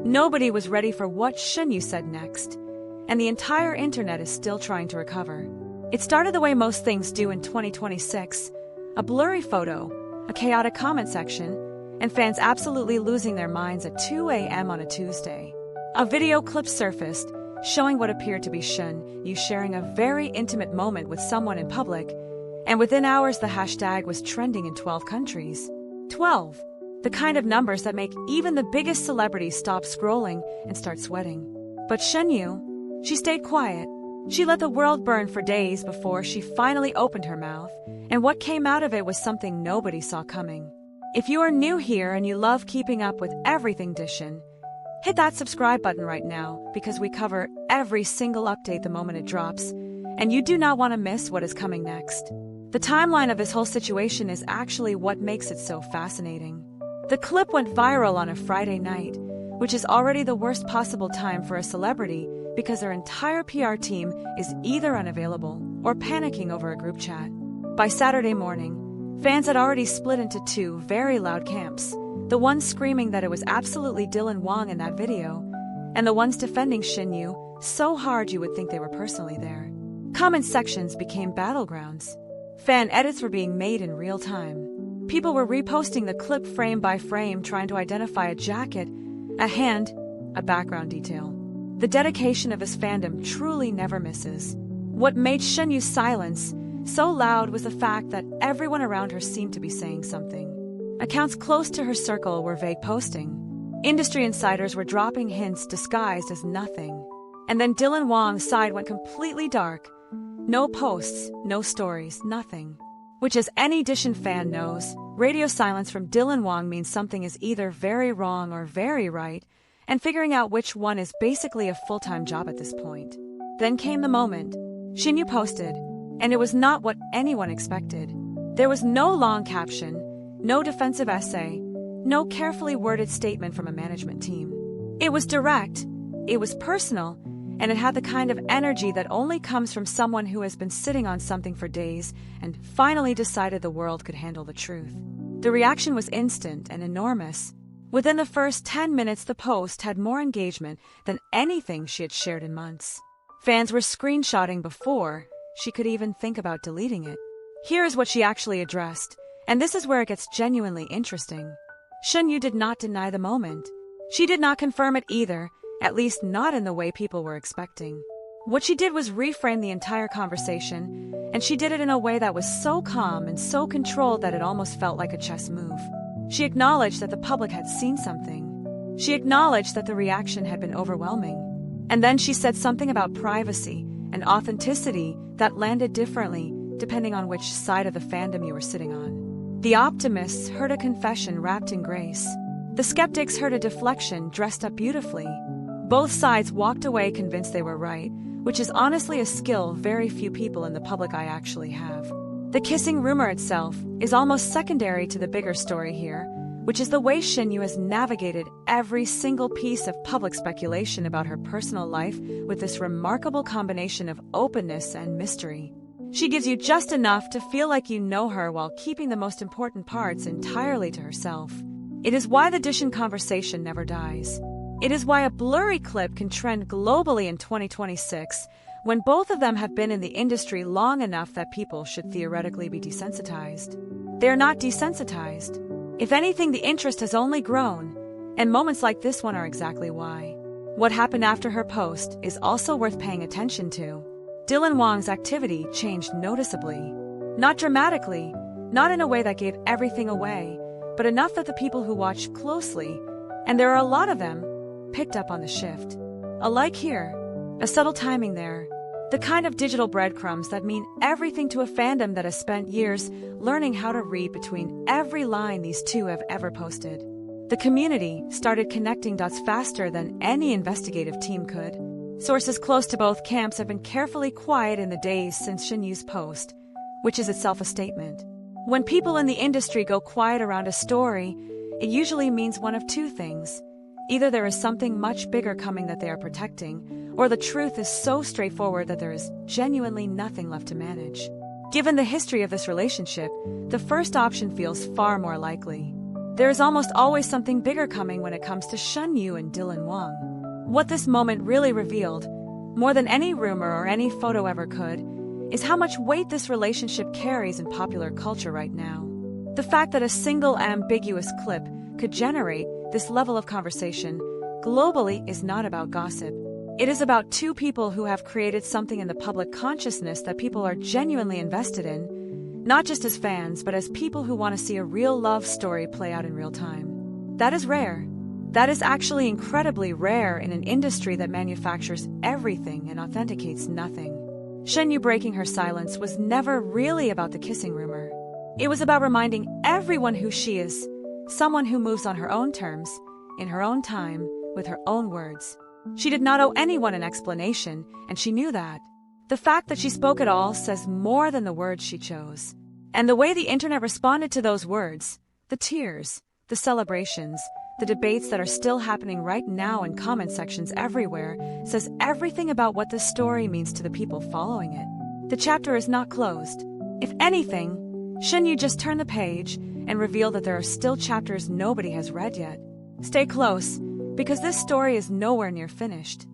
Nobody was ready for what Shen Yue said next, and the entire internet is still trying to recover. It started the way most things do in 2026, a blurry photo, a chaotic comment section, and fans absolutely losing their minds at 2 a.m. on a Tuesday. A video clip surfaced, showing what appeared to be Shen Yue sharing a very intimate moment with someone in public, and within hours the hashtag was trending in 12 countries. 12. The kind of numbers that make even the biggest celebrities stop scrolling and start sweating. But Shen Yue, she stayed quiet. She let the world burn for days before she finally opened her mouth, and what came out of it was something nobody saw coming. If you are new here and you love keeping up with everything Dishin, hit that subscribe button right now because we cover every single update the moment it drops, and you do not want to miss what is coming next. The timeline of this whole situation is actually what makes it so fascinating. The clip went viral on a Friday night, which is already the worst possible time for a celebrity because their entire PR team is either unavailable or panicking over a group chat. By Saturday morning, fans had already split into two very loud camps, the ones screaming that it was absolutely Dylan Wang in that video, and the ones defending Shen Yue so hard you would think they were personally there. Comment sections became battlegrounds. Fan edits were being made in real time. People were reposting the clip frame by frame, trying to identify a jacket, a hand, a background detail. The dedication of his fandom truly never misses. What made Shen Yue's silence so loud was the fact that everyone around her seemed to be saying something. Accounts close to her circle were vague posting. Industry insiders were dropping hints disguised as nothing. And then Dylan Wang's side went completely dark. No posts, no stories, nothing. Which, as any Dishin fan knows, radio silence from Dylan Wang means something is either very wrong or very right, and figuring out which one is basically a full-time job at this point. Then came the moment. Shen Yue posted, and it was not what anyone expected. There was no long caption, no defensive essay, no carefully worded statement from a management team. It was direct, it was personal, and it had the kind of energy that only comes from someone who has been sitting on something for days and finally decided the world could handle the truth. The reaction was instant and enormous. Within the first 10 minutes, the post had more engagement than anything she had shared in months. Fans were screenshotting before she could even think about deleting it. Here is what she actually addressed, and this is where it gets genuinely interesting. Shen Yue did not deny the moment. She did not confirm it either, at least not in the way people were expecting. What she did was reframe the entire conversation, and she did it in a way that was so calm and so controlled that it almost felt like a chess move. She acknowledged that the public had seen something. She acknowledged that the reaction had been overwhelming. And then she said something about privacy and authenticity that landed differently depending on which side of the fandom you were sitting on. The optimists heard a confession wrapped in grace. The skeptics heard a deflection dressed up beautifully. Both sides walked away convinced they were right, which is honestly a skill very few people in the public eye actually have. The kissing rumor itself is almost secondary to the bigger story here, which is the way Shen Yue has navigated every single piece of public speculation about her personal life with this remarkable combination of openness and mystery. She gives you just enough to feel like you know her while keeping the most important parts entirely to herself. It is why the Dishin conversation never dies. It is why a blurry clip can trend globally in 2026, when both of them have been in the industry long enough that people should theoretically be desensitized. They are not desensitized. If anything, the interest has only grown, and moments like this one are exactly why. What happened after her post is also worth paying attention to. Dylan Wang's activity changed noticeably. Not dramatically, not in a way that gave everything away, but enough that the people who watch closely, and there are a lot of them, picked up on the shift. A like here, a subtle timing there, the kind of digital breadcrumbs that mean everything to a fandom that has spent years learning how to read between every line these two have ever posted. The community started connecting dots faster than any investigative team could. Sources close to both camps have been carefully quiet in the days since Shen Yue's post, which is itself a statement. When people in the industry go quiet around a story, it usually means one of two things. Either there is something much bigger coming that they are protecting, or the truth is so straightforward that there is genuinely nothing left to manage. Given the history of this relationship, the first option feels far more likely. There is almost always something bigger coming when it comes to Shen Yue and Dylan Wang. What this moment really revealed, more than any rumor or any photo ever could, is how much weight this relationship carries in popular culture right now. The fact that a single ambiguous clip could generate this level of conversation globally is not about gossip. It is about two people who have created something in the public consciousness that people are genuinely invested in, not just as fans, but as people who want to see a real love story play out in real time. That is rare. That is actually incredibly rare in an industry that manufactures everything and authenticates nothing. Shen Yue breaking her silence was never really about the kissing rumor. It was about reminding everyone who she is, someone who moves on her own terms, in her own time, with her own words. She did not owe anyone an explanation, and she knew that. The fact that she spoke at all says more than the words she chose. And the way the internet responded to those words, the tears, the celebrations, the debates that are still happening right now in comment sections everywhere, says everything about what this story means to the people following it. The chapter is not closed. If anything, Shen Yue just turned the page and revealed that there are still chapters nobody has read yet. Stay close, because this story is nowhere near finished.